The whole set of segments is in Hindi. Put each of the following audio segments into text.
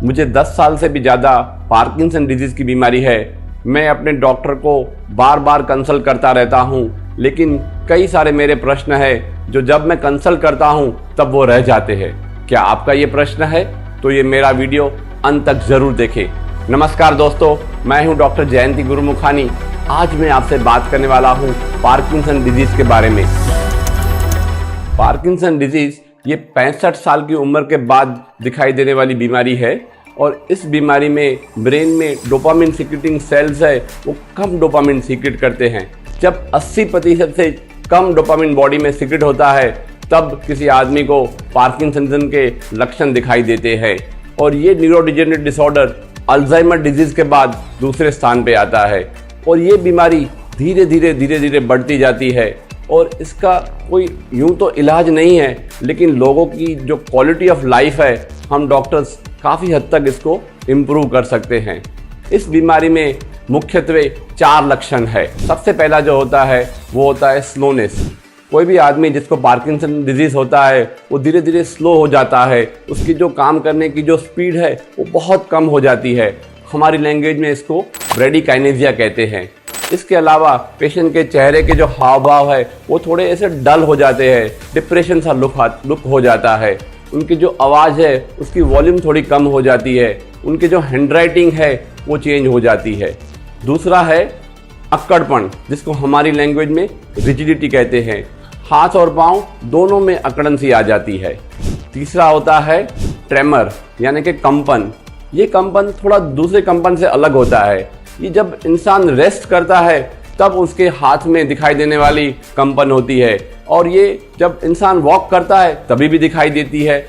मुझे 10 साल से भी ज़्यादा पार्किंसन डिजीज़ की बीमारी है। मैं अपने डॉक्टर को बार बार कंसल्ट करता रहता हूँ, लेकिन कई सारे मेरे प्रश्न हैं जो जब मैं कंसल्ट करता हूँ तब वो रह जाते हैं। क्या आपका ये प्रश्न है? तो ये मेरा वीडियो अंत तक ज़रूर देखें। नमस्कार दोस्तों, मैं हूँ डॉक्टर जयंती गुरुमुखानी। आज मैं आपसे बात करने वाला हूँ पार्किंसन डिजीज़ के बारे में। पार्किंसन डिजीज़ ये 65 साल की उम्र के बाद दिखाई देने वाली बीमारी है और इस बीमारी में ब्रेन में डोपामिन सीक्रेटिंग सेल्स है वो कम डोपामिन सीक्रेट करते हैं। जब 80% से कम डोपामिन बॉडी में सीक्रेट होता है तब किसी आदमी को पार्किंसन के लक्षण दिखाई देते हैं और ये न्यूरोडिजेनरेटिव डिसऑर्डर अल्जाइमर डिजीज़ के बाद दूसरे स्थान पे आता है और ये बीमारी धीरे धीरे बढ़ती जाती है और इसका कोई यूं तो इलाज नहीं है, लेकिन लोगों की जो क्वालिटी ऑफ लाइफ है हम डॉक्टर्स काफ़ी हद तक इसको इम्प्रूव कर सकते हैं। इस बीमारी में मुख्यत्वे 4 लक्षण है। सबसे पहला जो होता है वो होता है स्लोनेस। कोई भी आदमी जिसको पार्किंसन डिजीज़ होता है वो धीरे धीरे स्लो हो जाता है, उसकी जो काम करने की जो स्पीड है वो बहुत कम हो जाती है। हमारी लैंग्वेज में इसको ब्रेडिकाइनेसिया कहते हैं। इसके अलावा पेशेंट के चेहरे के जो हाव भाव है वो थोड़े ऐसे डल हो जाते हैं, डिप्रेशन सा लुक हो जाता है। उनकी जो आवाज़ है उसकी वॉल्यूम थोड़ी कम हो जाती है। उनकी जो हैंडराइटिंग है वो चेंज हो जाती है। दूसरा है अक्कड़पन, जिसको हमारी लैंग्वेज में रिजिडिटी कहते हैं। हाथ और पाँव दोनों में अकड़न सी आ जाती है। तीसरा होता है ट्रेमर, यानी कि कंपन। ये कंपन थोड़ा दूसरे कंपन से अलग होता है। ये जब इंसान रेस्ट करता है तब उसके हाथ में दिखाई देने वाली कंपन होती है और ये जब इंसान वॉक करता है तभी भी दिखाई देती है।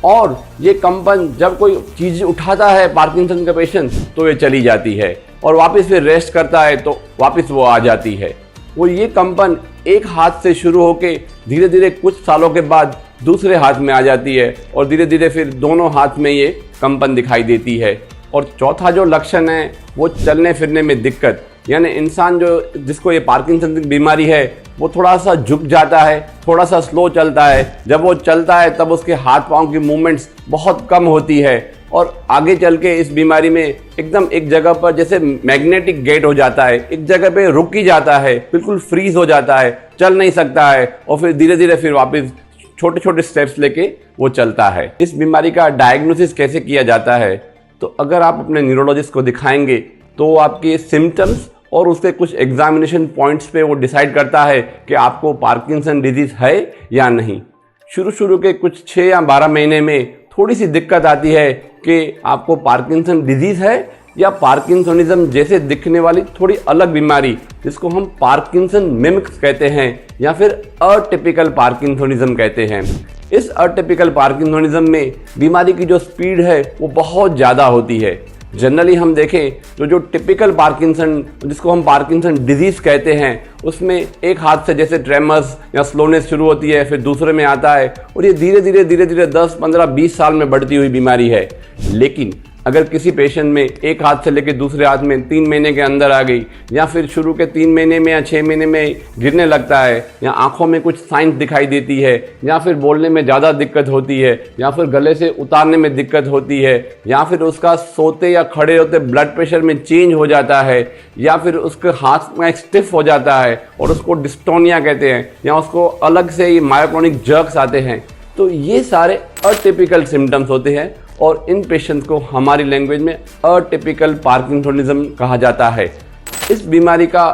और ये कंपन जब कोई चीज़ उठाता है पार्किंसन का पेशेंट तो ये चली जाती है और वापस फिर रेस्ट करता है तो वापस वो आ जाती है। वो ये कंपन एक हाथ से शुरू होके धीरे धीरे कुछ सालों के बाद दूसरे हाथ में आ जाती है और धीरे धीरे फिर दोनों हाथ में ये कंपन दिखाई देती है। और चौथा जो लक्षण है वो चलने फिरने में दिक्कत, यानी इंसान जिसको ये पार्किंसन की बीमारी है वो थोड़ा सा झुक जाता है, थोड़ा सा स्लो चलता है। जब वो चलता है तब उसके हाथ पांव की मूवमेंट्स बहुत कम होती है और आगे चल के इस बीमारी में एकदम एक जगह पर जैसे मैग्नेटिक गेट हो जाता है, एक जगह पे रुक ही जाता है, बिल्कुल फ्रीज हो जाता है, चल नहीं सकता है और फिर धीरे धीरे फिर वापस छोटे छोटे स्टेप्स लेके वो चलता है। इस बीमारी का डायग्नोसिस कैसे किया जाता है? तो अगर आप अपने न्यूरोलॉजिस्ट को दिखाएंगे तो आपके सिम्टम्स और उसके कुछ एग्जामिनेशन पॉइंट्स पे वो डिसाइड करता है कि आपको पार्किंसन डिजीज़ है या नहीं। शुरू के कुछ 6 या 12 महीने में थोड़ी सी दिक्कत आती है कि आपको पार्किंसन डिजीज़ है या पार्किंसोनिज्म जैसे दिखने वाली थोड़ी अलग बीमारी, जिसको हम पार्किंसन मिमिक्स कहते हैं या फिर अटिपिकल पार्किंसोनिज्म कहते हैं। इस अटिपिकल पार्किंसोनिज्म में बीमारी की जो स्पीड है वो बहुत ज़्यादा होती है। जनरली हम देखें तो जो टिपिकल पार्किंसन, जिसको हम पार्किंसन डिजीज़ कहते हैं, उसमें एक हाथ से जैसे ट्रेमर्स या स्लोनेस शुरू होती है, फिर दूसरे में आता है और ये धीरे धीरे 10, 15, 20 साल में बढ़ती हुई बीमारी है। लेकिन अगर किसी पेशेंट में एक हाथ से लेकर दूसरे हाथ में 3 महीने के अंदर आ गई या फिर शुरू के 3 महीने में या 6 महीने में गिरने लगता है या आंखों में कुछ साइंस दिखाई देती है या फिर बोलने में ज़्यादा दिक्कत होती है या फिर गले से उतारने में दिक्कत होती है या फिर उसका सोते या खड़े होते ब्लड प्रेशर में चेंज हो जाता है या फिर उसके हाथ में स्टिफ हो जाता है और उसको डिस्टोनिया कहते हैं या उसको अलग से ही मायोक्लोनिक जर्क्स आते हैं, तो ये सारे अटिपिकल सिम्टम्स होते हैं और इन पेशेंट्स को हमारी लैंग्वेज में अटिपिकल पार्किंसोनिज्म कहा जाता है। इस बीमारी का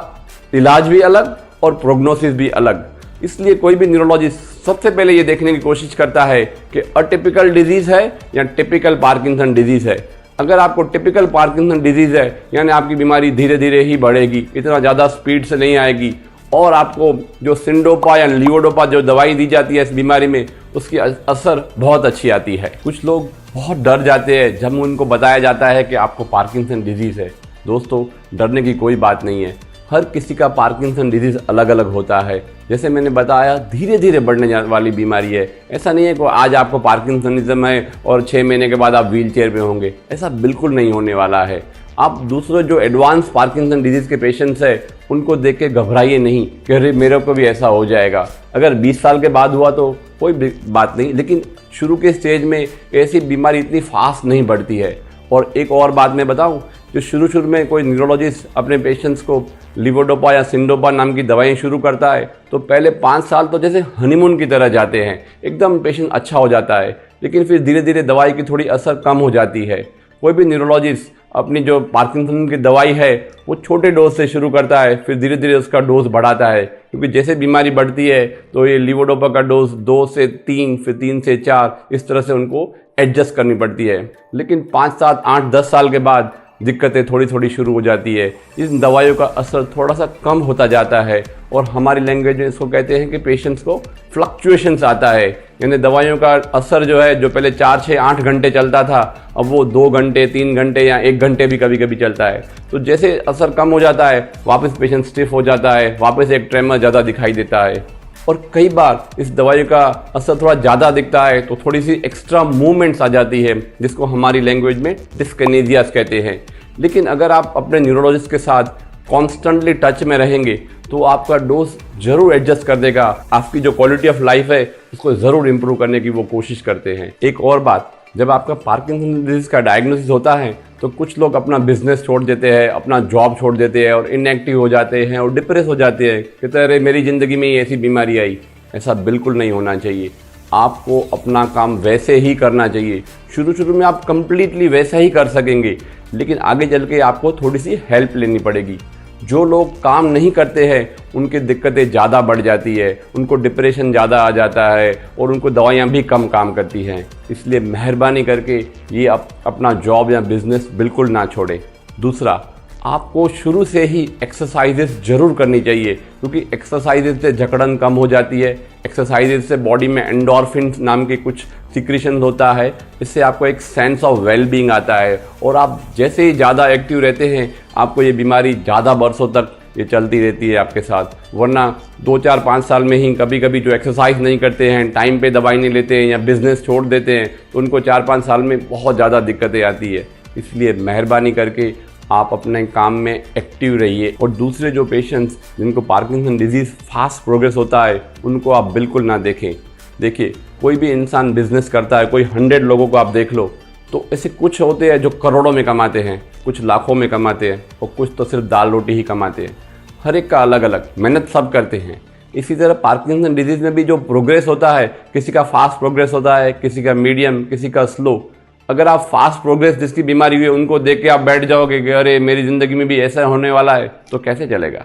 इलाज भी अलग और प्रोग्नोसिस भी अलग। इसलिए कोई भी न्यूरोलॉजिस्ट सबसे पहले ये देखने की कोशिश करता है कि अटिपिकल डिजीज़ है या टिपिकल पार्किंसन डिजीज़ है। अगर आपको टिपिकल पार्किंसन डिजीज़ है यानी आपकी बीमारी धीरे धीरे ही बढ़ेगी, इतना ज़्यादा स्पीड से नहीं आएगी और आपको जो सिंडोपा या लियोडोपा जो दवाई दी जाती है इस बीमारी में उसकी असर बहुत अच्छी आती है। कुछ लोग बहुत डर जाते हैं जब उनको बताया जाता है कि आपको पार्किंसन डिजीज़ है। दोस्तों, डरने की कोई बात नहीं है। हर किसी का पार्किंसन डिजीज़ अलग अलग होता है। जैसे मैंने बताया धीरे धीरे बढ़ने वाली बीमारी है। ऐसा नहीं है कि आज आपको पार्किंसनिज्म है और 6 महीने के बाद आप व्हील चेयर पे होंगे, ऐसा बिल्कुल नहीं होने वाला है। आप दूसरे जो एडवांस पार्किंसन डिजीज़ के पेशेंट्स हैं उनको देख के घबराइए नहीं कि अरे मेरे को भी ऐसा हो जाएगा। अगर 20 साल के बाद हुआ तो कोई बात नहीं, लेकिन शुरू के स्टेज में ऐसी बीमारी इतनी फास्ट नहीं बढ़ती है। और एक और बात मैं बताऊं, जो शुरू में कोई न्यूरोलॉजिस्ट अपने पेशेंट्स को लिवोडोपा या सिंडोपा नाम की दवाएं शुरू करता है तो पहले 5 साल तो जैसे हनीमून की तरह जाते हैं, एकदम पेशेंट अच्छा हो जाता है, लेकिन फिर धीरे धीरे दवाई की थोड़ी असर कम हो जाती है। कोई भी न्यूरोलॉजिस्ट अपनी जो पार्किंसन की दवाई है वो छोटे डोज से शुरू करता है, फिर धीरे धीरे उसका डोज बढ़ाता है, क्योंकि जैसे बीमारी बढ़ती है तो ये लिवोडोपा का डोज 2 से 3, फिर 3 से 4, इस तरह से उनको एडजस्ट करनी पड़ती है। लेकिन 5, 7, 8, 10 साल के बाद दिक्कतें थोड़ी थोड़ी शुरू हो जाती है, इन दवाइयों का असर थोड़ा सा कम होता जाता है और हमारी लैंग्वेज में इसको कहते हैं कि पेशेंट्स को फ्लक्चुएशंस आता है, यानी दवाइयों का असर जो है जो पहले 4, 6, 8 घंटे चलता था अब वो 2 घंटे, 3 घंटे या 1 घंटे भी कभी कभी चलता है। तो जैसे असर कम हो जाता है वापस पेशेंट स्टिफ हो जाता है, वापस एक ट्रेमर ज़्यादा दिखाई देता है और कई बार इस दवाई का असर थोड़ा ज़्यादा दिखता है तो थोड़ी सी एक्स्ट्रा मूवमेंट्स आ जाती है, जिसको हमारी लैंग्वेज में डिस्किनेसियास कहते हैं। लेकिन अगर आप अपने न्यूरोलॉजिस्ट के साथ कॉन्स्टेंटली टच में रहेंगे तो आपका डोज जरूर एडजस्ट कर देगा, आपकी जो क्वालिटी ऑफ लाइफ है उसको ज़रूर इम्प्रूव करने की वो कोशिश करते हैं। एक और बात, जब आपका पार्किंसन डिजीज़ का डायग्नोसिस होता है तो कुछ लोग अपना बिजनेस छोड़ देते हैं, अपना जॉब छोड़ देते हैं और इनएक्टिव हो जाते हैं और डिप्रेस हो जाते हैं, कहते हैं अरे मेरी ज़िंदगी में ही ऐसी बीमारी आई। ऐसा बिल्कुल नहीं होना चाहिए। आपको अपना काम वैसे ही करना चाहिए। शुरू में आप कंप्लीटली वैसा ही कर सकेंगे, लेकिन आगे चल के आपको थोड़ी सी हेल्प लेनी पड़ेगी। जो लोग काम नहीं करते हैं उनकी दिक्कतें ज़्यादा बढ़ जाती है, उनको डिप्रेशन ज़्यादा आ जाता है और उनको दवाइयाँ भी कम काम करती हैं। इसलिए मेहरबानी करके ये अपना जॉब या बिजनेस बिल्कुल ना छोड़ें। दूसरा, आपको शुरू से ही एक्सरसाइजेस जरूर करनी चाहिए, क्योंकि एक्सरसाइजेस से जकड़न कम हो जाती है। एक्सरसाइजेस से बॉडी में एंडोर्फिन नाम के कुछ सिक्रीशन होता है, इससे आपको एक सेंस ऑफ वेलबींग आता है और आप जैसे ही ज़्यादा एक्टिव रहते हैं आपको ये बीमारी ज़्यादा बरसों तक ये चलती रहती है आपके साथ। वरना 2, 4, 5 साल में ही कभी कभी जो एक्सरसाइज नहीं करते हैं, टाइम पे दवाई नहीं लेते हैं या बिजनेस छोड़ देते हैं तो उनको 4-5 साल में बहुत ज़्यादा दिक्कतें आती है। इसलिए मेहरबानी करके आप अपने काम में एक्टिव रहिए और दूसरे जो पेशेंट्स जिनको पार्किंसन डिजीज़ फास्ट प्रोग्रेस होता है उनको आप बिल्कुल ना देखें। देखिए, कोई भी इंसान बिजनेस करता है, कोई 100 लोगों को आप देख लो तो ऐसे कुछ होते हैं जो करोड़ों में कमाते हैं, कुछ लाखों में कमाते हैं और कुछ तो सिर्फ दाल रोटी ही कमाते हैं। हर एक का अलग अलग, मेहनत सब करते हैं। इसी तरह पार्किंसन डिजीज़ में भी जो प्रोग्रेस होता है, किसी का फास्ट प्रोग्रेस होता है, किसी का मीडियम, किसी का स्लो। अगर आप फास्ट प्रोग्रेस जिसकी बीमारी हुई है उनको देख के आप बैठ जाओगे कि अरे मेरी ज़िंदगी में भी ऐसा होने वाला है, तो कैसे चलेगा।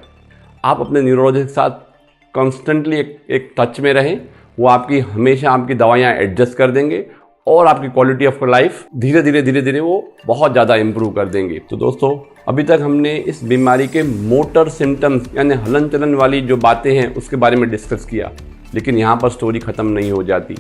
आप अपने न्यूरोलॉजिस्ट के साथ कॉन्स्टेंटली एक टच में रहें, वो आपकी हमेशा आपकी दवाइयाँ एडजस्ट कर देंगे और आपकी क्वालिटी ऑफ लाइफ धीरे धीरे वो बहुत ज़्यादा इम्प्रूव कर देंगे। तो दोस्तों, अभी तक हमने इस बीमारी के मोटर सिम्टम्स यानी हलन चलन वाली जो बातें हैं उसके बारे में डिस्कस किया, लेकिन यहाँ पर स्टोरी ख़त्म नहीं हो जाती।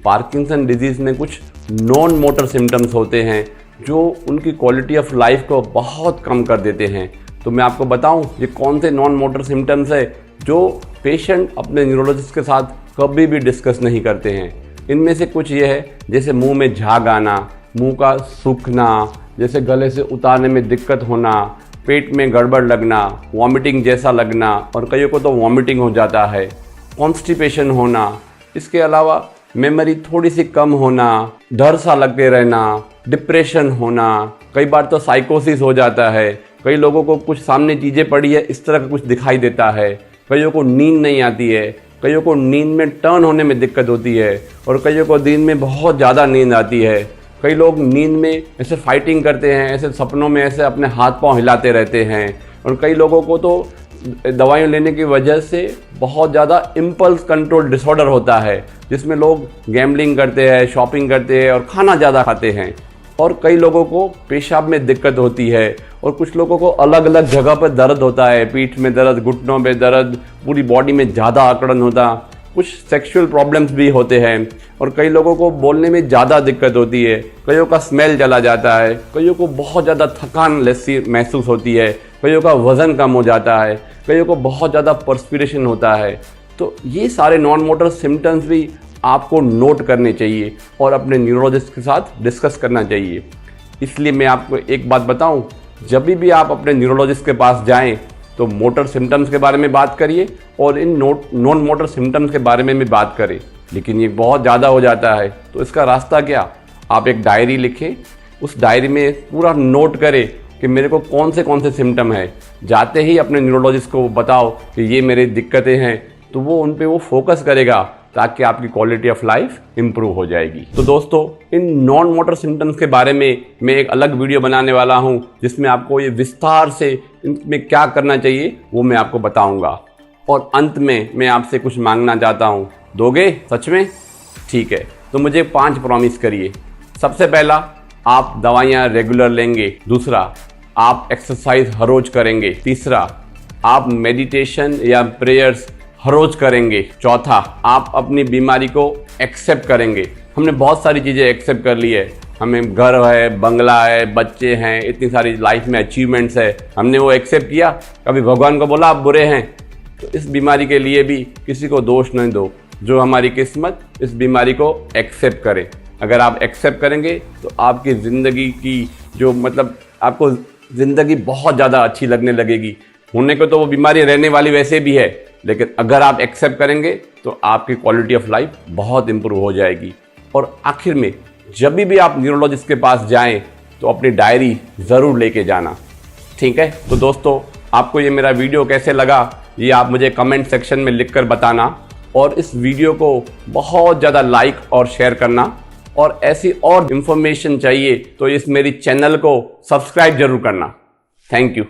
पार्किंसन डिजीज़ में कुछ नॉन मोटर सिम्टम्स होते हैं जो उनकी क्वालिटी ऑफ लाइफ को बहुत कम कर देते हैं। तो मैं आपको बताऊं ये कौन से नॉन मोटर सिम्टम्स है जो पेशेंट अपने न्यूरोलॉजिस्ट के साथ कभी भी डिस्कस नहीं करते हैं। इनमें से कुछ ये है, जैसे मुंह में झाग आना, मुंह का सूखना, जैसे गले से उतारने में दिक्कत होना, पेट में गड़बड़ लगना, वॉमिटिंग जैसा लगना और कईयों को तो वॉमिटिंग हो जाता है, कॉन्स्टिपेशन होना। इसके अलावा मेमोरी थोड़ी सी कम होना, डर सा लगते रहना, डिप्रेशन होना, कई बार तो साइकोसिस हो जाता है। कई लोगों को कुछ सामने चीज़ें पड़ी है इस तरह का कुछ दिखाई देता है। कईयों को नींद नहीं आती है, कईयों को नींद में टर्न होने में दिक्कत होती है और कईयों को दिन में बहुत ज़्यादा नींद आती है। कई लोग नींद में ऐसे फाइटिंग करते हैं, ऐसे सपनों में ऐसे अपने हाथ पांव हिलाते रहते हैं और कई लोगों को तो दवाइयाँ लेने की वजह से बहुत ज़्यादा इम्पल्स कंट्रोल डिसऑर्डर होता है, जिसमें लोग गैम्बलिंग करते हैं, शॉपिंग करते हैं और खाना ज़्यादा खाते हैं। और कई लोगों को पेशाब में दिक्कत होती है और कुछ लोगों को अलग अलग जगह पर दर्द होता है, पीठ में दर्द, घुटनों में दर्द, पूरी बॉडी में ज़्यादा अकड़न होता। कुछ सेक्सुअल प्रॉब्लम्स भी होते हैं और कई लोगों को बोलने में ज़्यादा दिक्कत होती है, कईयों का स्मेल चला जाता है, कईयों को बहुत ज़्यादा थकान जैसी महसूस होती है, कईयों का वज़न कम हो जाता है, कईयों को बहुत ज़्यादा पर्स्पिरेशन होता है। तो ये सारे नॉन मोटर सिम्टम्स भी आपको नोट करने चाहिए और अपने न्यूरोलॉजिस्ट के साथ डिस्कस करना चाहिए। इसलिए मैं आपको एक बात बताऊं, जब भी आप अपने न्यूरोलॉजिस्ट के पास जाएं तो मोटर सिम्टम्स के बारे में बात करिए और इन नॉन मोटर सिम्टम्स के बारे में भी बात करें। लेकिन ये बहुत ज़्यादा हो जाता है तो इसका रास्ता क्या, आप एक डायरी लिखें, उस डायरी में पूरा नोट करें कि मेरे को कौन से सिम्टम है। जाते ही अपने न्यूरोलॉजिस्ट को बताओ कि ये मेरी दिक्कतें हैं, तो वो उन पे वो फोकस करेगा ताकि आपकी क्वालिटी ऑफ लाइफ इम्प्रूव हो जाएगी। तो दोस्तों, इन नॉन मोटर सिम्टम्स के बारे में मैं एक अलग वीडियो बनाने वाला हूँ जिसमें आपको ये विस्तार से इनमें क्या करना चाहिए वो मैं आपको बताऊँगा। और अंत में मैं आपसे कुछ मांगना चाहता हूँ, दोगे सच में? ठीक है, तो मुझे 5 प्रॉमिस करिए। सबसे पहला, आप दवाइयाँ रेगुलर लेंगे। दूसरा, आप एक्सरसाइज हर रोज करेंगे। तीसरा, आप मेडिटेशन या प्रेयर्स हर रोज करेंगे। चौथा, आप अपनी बीमारी को एक्सेप्ट करेंगे। हमने बहुत सारी चीज़ें एक्सेप्ट कर ली है, हमें घर है, बंगला है, बच्चे हैं, इतनी सारी लाइफ में अचीवमेंट्स है, हमने वो एक्सेप्ट किया। कभी भगवान को बोला आप बुरे हैं? तो इस बीमारी के लिए भी किसी को दोष नहीं दो, जो हमारी किस्मत इस बीमारी को एक्सेप्ट करे। अगर आप एक्सेप्ट करेंगे तो आपकी ज़िंदगी की जो आपको ज़िंदगी बहुत ज़्यादा अच्छी लगने लगेगी। होने को तो वो बीमारी रहने वाली वैसे भी है, लेकिन अगर आप एक्सेप्ट करेंगे तो आपकी क्वालिटी ऑफ लाइफ बहुत इम्प्रूव हो जाएगी। और आखिर में, जब भी आप न्यूरोलॉजिस्ट के पास जाएं तो अपनी डायरी ज़रूर लेके जाना। ठीक है? तो दोस्तों, आपको ये मेरा वीडियो कैसे लगा ये आप मुझे कमेंट सेक्शन में लिखकर बताना, और इस वीडियो को बहुत ज़्यादा लाइक और शेयर करना। और ऐसी और इन्फॉर्मेशन चाहिए तो इस मेरी चैनल को सब्सक्राइब जरूर करना। Thank you.